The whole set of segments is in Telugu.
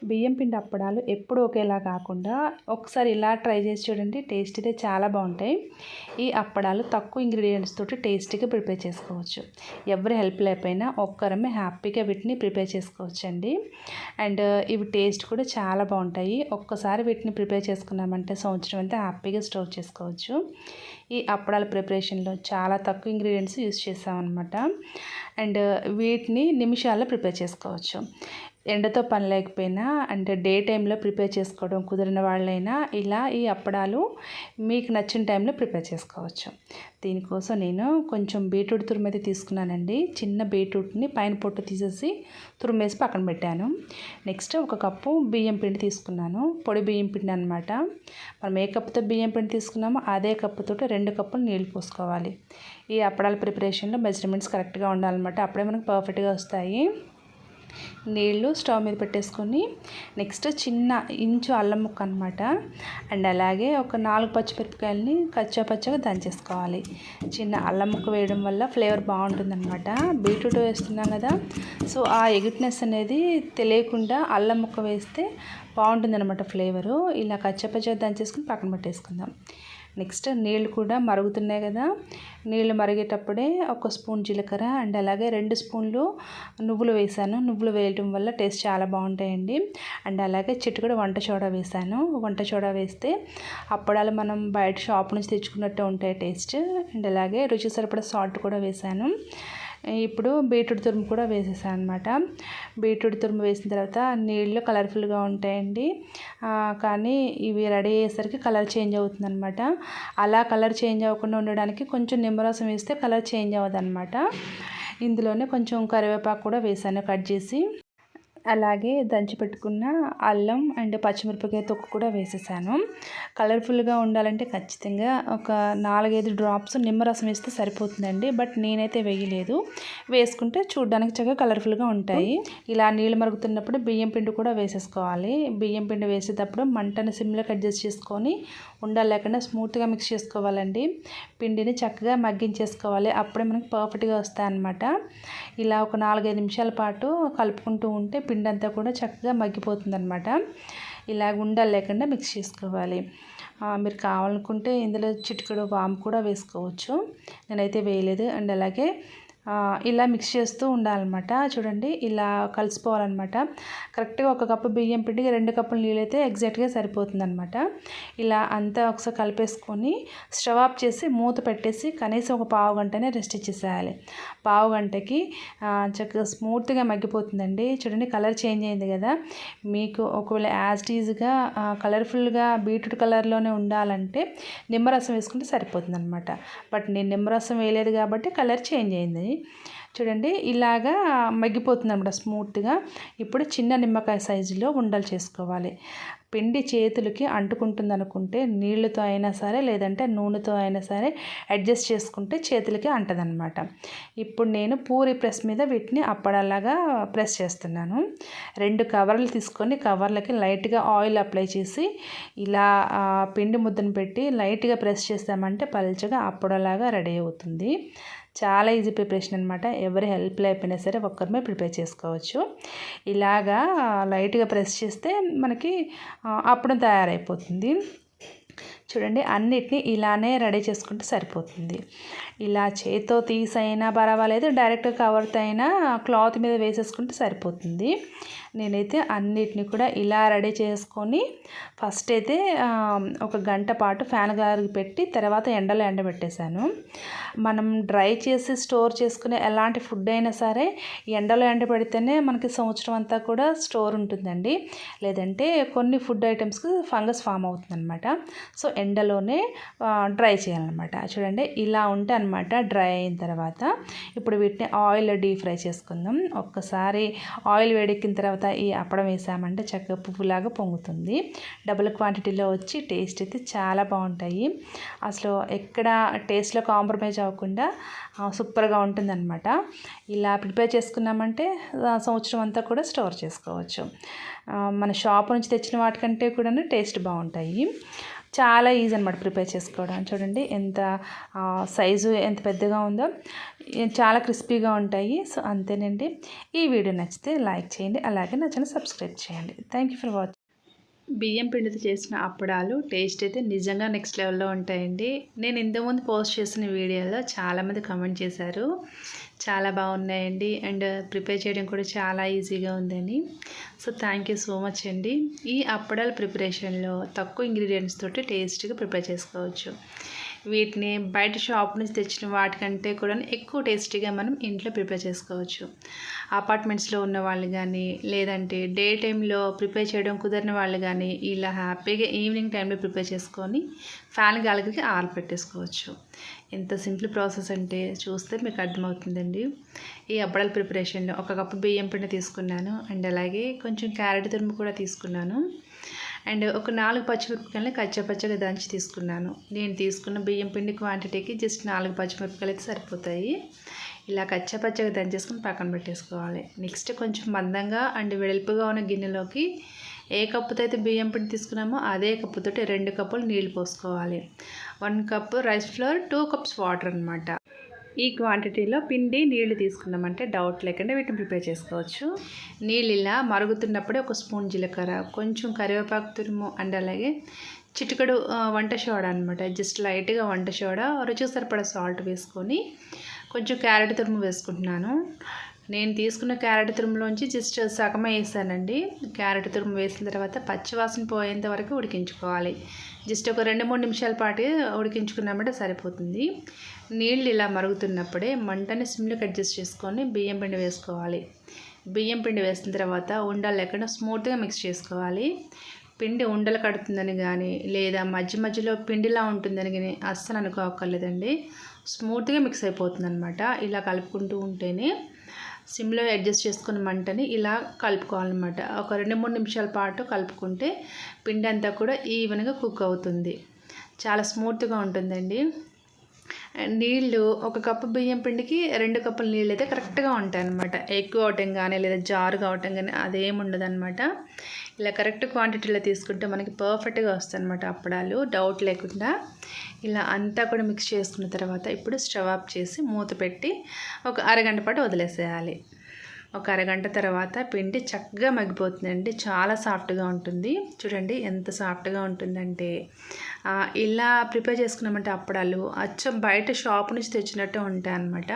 బియ్యం పిండి అప్పడాలు ఎప్పుడు ఒకేలా కాకుండా ఒకసారి ఇలా ట్రై చేసి చూడండి. టేస్ట్ అయితే చాలా బాగుంటాయి. ఈ అప్పడాలు తక్కువ ఇంగ్రీడియంట్స్ తోటి టేస్టీగా ప్రిపేర్ చేసుకోవచ్చు. ఎవరి హెల్ప్ లేకపోయినా ఒక్కరమే హ్యాపీగా వీటిని ప్రిపేర్ చేసుకోవచ్చు అండి. అండ్ ఇవి టేస్ట్ కూడా చాలా బాగుంటాయి. ఒక్కసారి వీటిని ప్రిపేర్ చేసుకున్నామంటే సంవత్సరం అంతా హ్యాపీగా స్టోర్ చేసుకోవచ్చు. ఈ అప్పడాల ప్రిపరేషన్లో చాలా తక్కువ ఇంగ్రీడియంట్స్ యూస్ చేసామన్నమాట. అండ్ వీటిని నిమిషాల్లో ప్రిపేర్ చేసుకోవచ్చు. ఎండతో పని లేకపోయినా అంటే డే టైంలో ప్రిపేర్ చేసుకోవడం కుదిరిన వాళ్ళైనా ఇలా ఈ అప్పడాలు మీకు నచ్చిన టైంలో ప్రిపేర్ చేసుకోవచ్చు. దీనికోసం నేను కొంచెం బీట్రూట్ తురుము అయితే తీసుకున్నానండి. చిన్న బీట్రూట్ని పైన పొట్టు తీసేసి తురుమేసి పక్కన పెట్టాను. నెక్స్ట్ ఒక కప్పు బియ్యం పిండి తీసుకున్నాను. పొడి బియ్యం పిండి అనమాట. మనం ఏ కప్పుతో బియ్యం పిండి తీసుకున్నామో అదే కప్పుతో 2 కప్పులు నీళ్ళు పోసుకోవాలి. ఈ అప్పడాల ప్రిపరేషన్లో మెజర్మెంట్స్ కరెక్ట్గా ఉండాలన్నమాట. అప్పుడే మనకు పర్ఫెక్ట్గా వస్తాయి. నీళ్ళు స్టవ్ మీద పెట్టేసుకొని నెక్స్ట్ చిన్న ఇంచు అల్లం ముక్క అనమాట. అండ్ అలాగే ఒక 4 పచ్చిమిరపకాయలని కచ్చాపచ్చగా దంచేసుకోవాలి. చిన్న అల్లం ముక్క వేయడం వల్ల ఫ్లేవర్ బాగుంటుందన్నమాట. బీట్రూట్ వేస్తున్నాం కదా, సో ఆ ఎగుట్నెస్ అనేది తెలియకుండా అల్లం ముక్క వేస్తే బాగుంటుందన్నమాట ఫ్లేవరు. ఇలా కచ్చాపచ్చగా దంచేసుకుని పక్కన పెట్టేసుకుందాం. నెక్స్ట్ నీళ్ళు కూడా మరుగుతున్నాయి కదా, నీళ్ళు మరిగేటప్పుడే ఒక స్పూన్ జీలకర్ర అండ్ అలాగే 2 స్పూన్లు నువ్వులు వేసాను. నువ్వులు వేయడం వల్ల టేస్ట్ చాలా బాగుంటాయండి. అండ్ అలాగే చిటికెడు వంట సోడా వేసాను. వంట సోడా వేస్తే అప్పడాలు మనం బయట షాప్ నుంచి తెచ్చుకున్నట్టు ఉంటాయి టేస్ట్. అండ్ అలాగే రుచి సరిపడా సాల్ట్ కూడా వేసాను. ఇప్పుడు బీట్రూట్ తురుము కూడా వేసేసాను అనమాట. బీట్రూట్ తురుము వేసిన తర్వాత నీళ్ళు కలర్ఫుల్గా ఉంటాయండి. కానీ ఇవి రెడీ అయ్యేసరికి కలర్ చేంజ్ అవుతుంది అనమాట. అలా కలర్ చేంజ్ అవ్వకుండా ఉండడానికి కొంచెం నిమ్మరసం వేస్తే కలర్ చేంజ్ అవ్వదు అనమాట. ఇందులోనే కొంచెం కరివేపాకు కూడా వేసాను కట్ చేసి. అలాగే దంచి పెట్టుకున్న అల్లం అండ్ పచ్చిమిరపకాయ తొక్కు కూడా వేసేసాను. కలర్ఫుల్గా ఉండాలంటే ఖచ్చితంగా ఒక 4-5 డ్రాప్స్ నిమ్మరసం వేస్తే సరిపోతుందండి. బట్ నేనైతే వేయలేదు. వేసుకుంటే చూడడానికి చక్కగా కలర్ఫుల్గా ఉంటాయి. ఇలా నీళ్ళు మరుగుతున్నప్పుడు బియ్యం పిండి కూడా వేసేసుకోవాలి. బియ్యం పిండి వేసేటప్పుడు మంటను సిమ్లో అడ్జస్ట్ చేసుకొని ఉండలు లేకుండా స్మూత్గా మిక్స్ చేసుకోవాలండి. పిండిని చక్కగా మగ్గించేసుకోవాలి. అప్పుడే మనకి పర్ఫెక్ట్గా వస్తాయన్నమాట. ఇలా ఒక 4-5 నిమిషాల పాటు కలుపుకుంటూ ఉంటే పిండి అంతా కూడా చక్కగా మగ్గిపోతుంది అనమాట. ఇలా ఉండలు లేకుండా మిక్స్ చేసుకోవాలి. మీరు కావాలనుకుంటే ఇందులో చిటికెడు వాము కూడా వేసుకోవచ్చు. నేనైతే వేయలేదు. అండ్ అలాగే ఇలా మిక్స్ చేస్తూ ఉండాలన్నమాట. చూడండి ఇలా కలిసిపోవాలన్నమాట. కరెక్ట్గా 1 కప్పు బియ్యం పిండికి 2 కప్పుల నీళ్ళు అయితే ఎగ్జాక్ట్గా సరిపోతుందన్నమాట. ఇలా అంతా ఒకసారి కలిపేసుకొని స్టవ్ ఆఫ్ చేసి మూత పెట్టేసి కనీసం ఒక పావు గంటనే రెస్ట్ ఇచ్చేసేయాలి. పావు గంటకి చక్కగా స్మూత్గా మగ్గిపోతుందండి. చూడండి కలర్ చేంజ్ అయింది కదా. మీకు ఒకవేళ యాజ్ టీజ్గా కలర్ఫుల్గా బీట్రూట్ కలర్లోనే ఉండాలంటే నిమ్మరసం వేసుకుంటే సరిపోతుంది అనమాట. బట్ నేను నిమ్మరసం వేయలేదు కాబట్టి కలర్ చేంజ్ అయింది. చూడండి ఇలాగా మగ్గిపోతుంది అనమాట స్మూత్గా. ఇప్పుడు చిన్న నిమ్మకాయ సైజులో ఉండలు చేసుకోవాలి. పిండి చేతులకి అంటుకుంటుంది అనుకుంటే నీళ్ళతో అయినా సరే లేదంటే నూనెతో అయినా సరే అడ్జస్ట్ చేసుకుంటే చేతులకి అంటదనమాట. ఇప్పుడు నేను పూరి ప్రెస్ మీద వీటిని అప్పడాలాగా ప్రెస్ చేస్తున్నాను. 2 కవర్లు తీసుకొని కవర్లకి లైట్గా ఆయిల్ అప్లై చేసి ఇలా పిండి ముద్దను పెట్టి లైట్గా ప్రెస్ చేస్తామంటే పల్చగా అప్పడలాగా రెడీ అవుతుంది. చాలా ఈజీ ప్రిపరేషన్ అనమాట. ఎవరి హెల్ప్ లేకపోయినా సరే ఒక్కరిమే ప్రిపేర్ చేసుకోవచ్చు. ఇలాగా లైట్గా ప్రెస్ చేస్తే మనకి అప్పడం తయారైపోతుంది. చూడండి అన్నిటినీ ఇలానే రెడీ చేసుకుంటే సరిపోతుంది. ఇలా చేత్తో తీసైనా పర్వాలేదు, డైరెక్ట్గా కవర్తో అయినా క్లాత్ మీద వేసేసుకుంటే సరిపోతుంది. నేనైతే అన్నిటిని కూడా ఇలా రెడీ చేసుకొని ఫస్ట్ అయితే 1 గంట పాటు ఫ్యాన్ గాలికి పెట్టి తర్వాత ఎండలో ఎండబెట్టేశాను. మనం డ్రై చేసి స్టోర్ చేసుకునే ఎలాంటి ఫుడ్ అయినా సరే ఎండలో ఎండబెడితేనే మనకి సంవత్సరం అంతా కూడా స్టోర్ ఉంటుందండి. లేదంటే కొన్ని ఫుడ్ ఐటమ్స్కి ఫంగస్ ఫామ్ అవుతుందన్నమాట. సో ఎండలోనే డ్రై చేయాలన్నమాట. చూడండి ఇలా ఉంటే అనమాట డ్రై అయిన తర్వాత ఇప్పుడు వీటిని ఆయిల్ డీప్ ఫ్రై చేసుకుందాం. ఒక్కసారి ఆయిల్ వేడెక్కిన తర్వాత ఈ అప్పడం వేసామంటే చక్కగా పువ్వులాగా పొంగుతుంది. డబుల్ క్వాంటిటీలో వచ్చి టేస్ట్ అయితే చాలా బాగుంటాయి. అసలు ఎక్కడ టేస్ట్లో కాంప్రమైజ్ అవ్వకుండా సూపర్గా ఉంటుందన్నమాట. ఇలా ప్రిపేర్ చేసుకున్నామంటే సంవత్సరం అంతా కూడా స్టోర్ చేసుకోవచ్చు. మన షాప్ నుంచి తెచ్చిన వాటికంటే కూడా టేస్ట్ బాగుంటాయి. చాలా ఈజీ అనమాట ప్రిపేర్ చేసుకోవడం. చూడండి ఎంత సైజు ఎంత పెద్దగా ఉందో, చాలా క్రిస్పీగా ఉంటాయి. సో అంతేనండి. ఈ వీడియో నచ్చితే లైక్ చేయండి, అలాగే నా ఛానల్ సబ్స్క్రైబ్ చేయండి. Thank you for watching. బియ్యం పిండితో చేసిన అప్పడాలు టేస్ట్ అయితే నిజంగా నెక్స్ట్ లెవెల్లో ఉంటాయండి. నేను ఇంతకుముందు పోస్ట్ చేసిన వీడియోలో చాలామంది కామెంట్ చేశారు, చాలా బాగున్నాయండి అండ్ ప్రిపేర్ చేయడం కూడా చాలా ఈజీగా ఉందని. So thank you so much అండి. ఈ అప్పడాల ప్రిపరేషన్లో తక్కువ ఇంగ్రీడియంట్స్ తోటి టేస్ట్గా ప్రిపేర్ చేసుకోవచ్చు. వీటిని బయట షాప్ నుంచి తెచ్చిన వాటికంటే కూడా ఎక్కువ టేస్టీగా మనం ఇంట్లో ప్రిపేర్ చేసుకోవచ్చు. అపార్ట్మెంట్స్లో ఉన్న వాళ్ళు కానీ, లేదంటే డే టైంలో ప్రిపేర్ చేయడం కుదరిన వాళ్ళు కానీ ఇలా హ్యాపీగా ఈవినింగ్ టైంలో ప్రిపేర్ చేసుకొని ఫ్యాన్ గాలికి ఆరబెట్టేసుకోవచ్చు. ఎంత సింపుల్ ప్రాసెస్ అంటే చూస్తే మీకు అర్థమవుతుందండి. ఈ అప్పడాల ప్రిపరేషన్లో 1 కప్పు బియ్యం పిండి తీసుకున్నాను అండ్ అలాగే కొంచెం క్యారెట్ తురుము కూడా తీసుకున్నాను అండ్ ఒక 4 పచ్చిమిరపకాయలని కచ్చపచ్చగా దంచి తీసుకున్నాను. నేను తీసుకున్న బియ్యం పిండి క్వాంటిటీకి జస్ట్ 4 పచ్చిమిరపకాయలు అయితే సరిపోతాయి. ఇలా కచ్చపచ్చగా దంచేసుకుని పక్కన పెట్టేసుకోవాలి. నెక్స్ట్ కొంచెం మందంగా అండ్ వెడల్పుగా ఉన్న గిన్నెలోకి ఏ కప్పుతో అయితే బియ్యం పిండి తీసుకున్నామో అదే కప్పుతో 2 కప్పులు నీళ్ళు పోసుకోవాలి. 1 cup rice flour, 2 cups water అనమాట. ఈ క్వాంటిటీలో పిండి నీళ్లు తీసుకున్నామంటే డౌట్ లేకుండా వీటిని ప్రిపేర్ చేసుకోవచ్చు. నీళ్ళు ఇలా మరుగుతున్నప్పుడే 1 స్పూన్ జీలకర్ర, కొంచెం కరివేపాకు తురుము అండ్ అలాగే చిటికెడు వంట సోడా అనమాట. జస్ట్ లైట్గా వంట సోడా, రుచికి సరిపడా సాల్ట్ వేసుకొని కొంచెం క్యారెట్ తురుము వేసుకుంటున్నాను. నేను తీసుకున్న క్యారెట్ తురుములోంచి జస్ట్ సగమే వేసానండి. క్యారెట్ తురుము వేసిన తర్వాత పచ్చివాసన పోయేంత వరకు ఉడికించుకోవాలి. జస్ట్ ఒక 2-3 నిమిషాల పాటు ఉడికించుకున్నామంటే సరిపోతుంది. నీళ్ళు ఇలా మరుగుతున్నప్పుడే మంటని సిమ్లోకి అడ్జస్ట్ చేసుకొని బియ్యం పిండి వేసుకోవాలి. బియ్యం పిండి వేసిన తర్వాత ఉండలు లేకుండా స్మూత్గా మిక్స్ చేసుకోవాలి. పిండి ఉండలు కడుతుందని కానీ లేదా మధ్యలో పిండిలా ఉంటుందని కానీ అస్సలు అనుకోక్కర్లేదండి. స్మూత్గా మిక్స్ అయిపోతుంది అనమాట. ఇలా కలుపుకుంటూ ఉంటేనే సిమ్లో అడ్జస్ట్ చేసుకున్న మంటని ఇలా కలుపుకోవాలన్నమాట. ఒక 2-3 నిమిషాల పాటు కలుపుకుంటే పిండి అంతా కూడా ఈవెన్గా కుక్ అవుతుంది. చాలా స్మూత్గా ఉంటుందండి. నీళ్ళు 1 కప్పు బియ్యం పిండికి 2 కప్పుల నీళ్ళు అయితే కరెక్ట్గా ఉంటాయి అన్నమాట. ఎక్కువ అవటం కానీ లేదా జారుగా అవటం కానీ అదేం ఉండదు అనమాట. ఇలా కరెక్ట్ క్వాంటిటీలో తీసుకుంటే మనకి పర్ఫెక్ట్గా వస్తాయి అన్నమాట అప్పడాలు, డౌట్ లేకుండా. ఇలా అంతా కూడా మిక్స్ చేసుకున్న తర్వాత ఇప్పుడు స్టవ్ ఆఫ్ చేసి మూత పెట్టి ఒక అరగంట పాటు వదిలేసేయాలి. ఒక అరగంట తర్వాత పిండి చక్కగా మగ్గిపోతుందండి. చాలా సాఫ్ట్గా ఉంటుంది. చూడండి ఎంత సాఫ్ట్గా ఉంటుందంటే ఇలా ప్రిపేర్ చేసుకున్నామంటే అప్పడాలు అచ్చం బయట షాప్ నుంచి తెచ్చినట్టు ఉంటాయి అన్నమాట.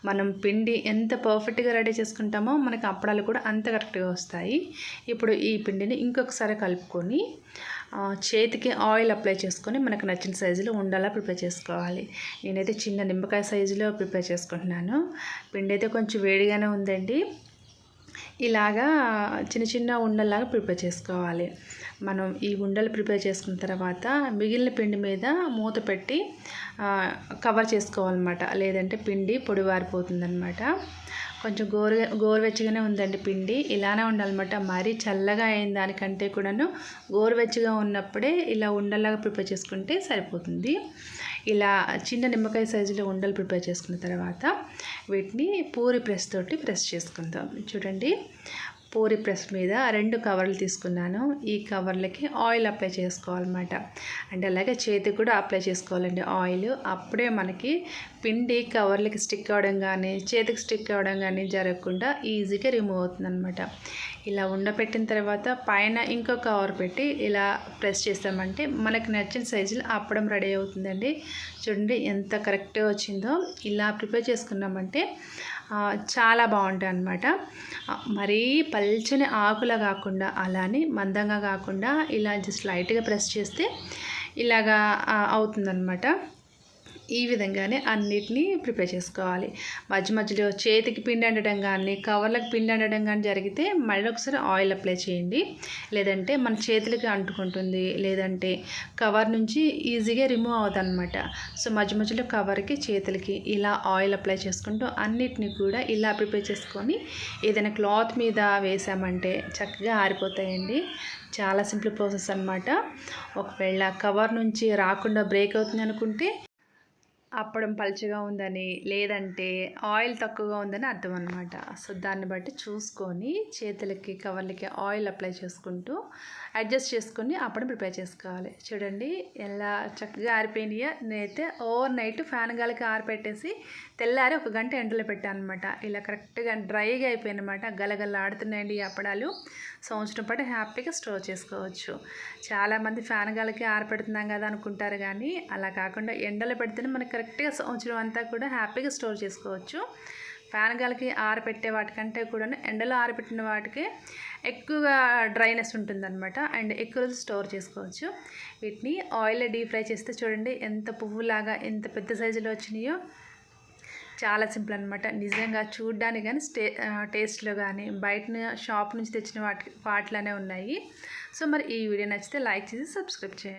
మనం పిండి ఎంత పర్ఫెక్ట్గా రెడీ చేసుకుంటామో మనకి అప్పడాలు కూడా అంత కరెక్ట్గా వస్తాయి. ఇప్పుడు ఈ పిండిని ఇంకొకసారి కలుపుకొని చేతికి ఆయిల్ అప్లై చేసుకొని మనకు నచ్చిన సైజులో ఉండలా ప్రిపేర్ చేసుకోవాలి. నేనైతే చిన్న నిమ్మకాయ సైజులో ప్రిపేర్ చేసుకుంటున్నాను. పిండి అయితే కొంచెం వేడిగానే ఉందండి. ఇలాగా చిన్న ఉండల్లాగా ప్రిపేర్ చేసుకోవాలి. మనం ఈ ఉండలు ప్రిపేర్ చేసుకున్న తర్వాత మిగిలిన పిండి మీద మూత పెట్టి కవర్ చేసుకోవాలన్నమాట. లేదంటే పిండి పొడివారిపోతుందన్నమాట. కొంచెం గోరువెచ్చగానే ఉందండి పిండి. ఇలానే ఉండాలన్నమాట. మరీ చల్లగా అయిన దానికంటే కూడాను గోరువెచ్చగా ఉన్నప్పుడే ఇలా ఉండలాగా ప్రిపేర్ చేసుకుంటే సరిపోతుంది. ఇలా చిన్న నిమ్మకాయ సైజులో ఉండలు ప్రిపేర్ చేసుకున్న తర్వాత వీటిని పూరి ప్రెస్ తోటి ప్రెస్ చేసుకుందాం. చూడండి, పూరి ప్రెస్ మీద 2 కవర్లు తీసుకున్నాను. ఈ కవర్లకి ఆయిల్ అప్లై చేసుకోవాలన్నమాట. అండ్ అలాగే చేతికి కూడా అప్లై చేసుకోవాలండి ఆయిల్. అప్పుడే మనకి పిండి కవర్లకి స్టిక్ అవ్వడం కానీ చేతికి స్టిక్ అవ్వడం కానీ జరగకుండా ఈజీగా రిమూవ్ అవుతుందన్నమాట. ఇలా ఉండపెట్టిన తర్వాత పైన ఇంకో కవర్ పెట్టి ఇలా ప్రెస్ చేస్తామంటే మనకు నచ్చిన సైజులో అప్పడం రెడీ అవుతుందండి. చూడండి ఎంత కరెక్ట్గా వచ్చిందో. ఇలా ప్రిపేర్ చేసుకున్నామంటే చాలా బాగుంటాయి అన్నమాట. మరీ పల్చని ఆకులా కాకుండా అలానే మందంగా కాకుండా ఇలా జస్ట్ లైట్గా ప్రెస్ చేస్తే ఇలాగా అవుతుందన్నమాట. ఈ విధంగానే అన్నిటినీ ప్రిపేర్ చేసుకోవాలి. మధ్యలో చేతికి పిండి అంటడం కానీ కవర్లకు పిండి అంటడం కానీ జరిగితే మళ్ళీ ఒకసారి ఆయిల్ అప్లై చేయండి. లేదంటే మన చేతులకి అంటుకుంటుంది, లేదంటే కవర్ నుంచి ఈజీగా రిమూవ్ అవుతుంది అనమాట. సో మధ్యలో కవర్కి చేతులకి ఇలా ఆయిల్ అప్లై చేసుకుంటూ అన్నిటినీ కూడా ఇలా ప్రిపేర్ చేసుకొని ఏదైనా క్లాత్ మీద వేసామంటే చక్కగా ఆరిపోతాయండి. చాలా సింపుల్ ప్రాసెస్ అనమాట. ఒకవేళ కవర్ నుంచి రాకుండా బ్రేక్ అవుతుంది అనుకుంటే అప్పడం పలుచగా ఉందని, లేదంటే ఆయిల్ తక్కువగా ఉందని అర్థం అనమాట. సో దాన్ని బట్టి చూసుకొని చేతులకి కవర్లకి ఆయిల్ అప్లై చేసుకుంటూ అడ్జస్ట్ చేసుకొని అప్పుడు ప్రిపేర్ చేసుకోవాలి. చూడండి ఎలా చక్కగా ఆరిపోయినాయో. నేనైతే ఓవర్ నైట్ ఫ్యాన్ గాలికి ఆరిపెట్టేసి తెల్లారి 1 గంట ఎండలో పెట్టాను అనమాట. ఇలా కరెక్ట్గా డ్రైగా అయిపోయాయి అనమాట. గలగల ఆడుతున్నాయండి ఈ అప్పడాలు. సంవత్సరం పాటు హ్యాపీగా స్టోర్ చేసుకోవచ్చు. చాలామంది ఫ్యాన్ గాలికి ఆరపెడుతున్నాం కదా అనుకుంటారు, కానీ అలా కాకుండా ఎండలో పెడితేనే మనకి కరెక్ట్గా సంవత్సరం అంతా కూడా హ్యాపీగా స్టోర్ చేసుకోవచ్చు. ఫ్యాన్ గాలికి ఆరబెట్టే వాటికంటే కూడా ఎండలో ఆరబెట్టిన వాటికి ఎక్కువగా డ్రైనెస్ ఉంటుందన్నమాట. అండ్ ఎక్కువ రోజులు స్టోర్ చేసుకోవచ్చు. వీటిని ఆయిల్లో డీప్ ఫ్రై చేస్తే చూడండి ఎంత పువ్వులాగా ఎంత పెద్ద సైజులో వచ్చినాయో. చాలా సింపుల్ అనమాట. నిజంగా చూడ్డానికి కానీ టేస్ట్లో కానీ బయట షాప్ నుంచి తెచ్చిన వాటిలానే ఉన్నాయి. సో మరి ఈ వీడియో నచ్చితే లైక్ చేసి సబ్స్క్రైబ్ చేయండి.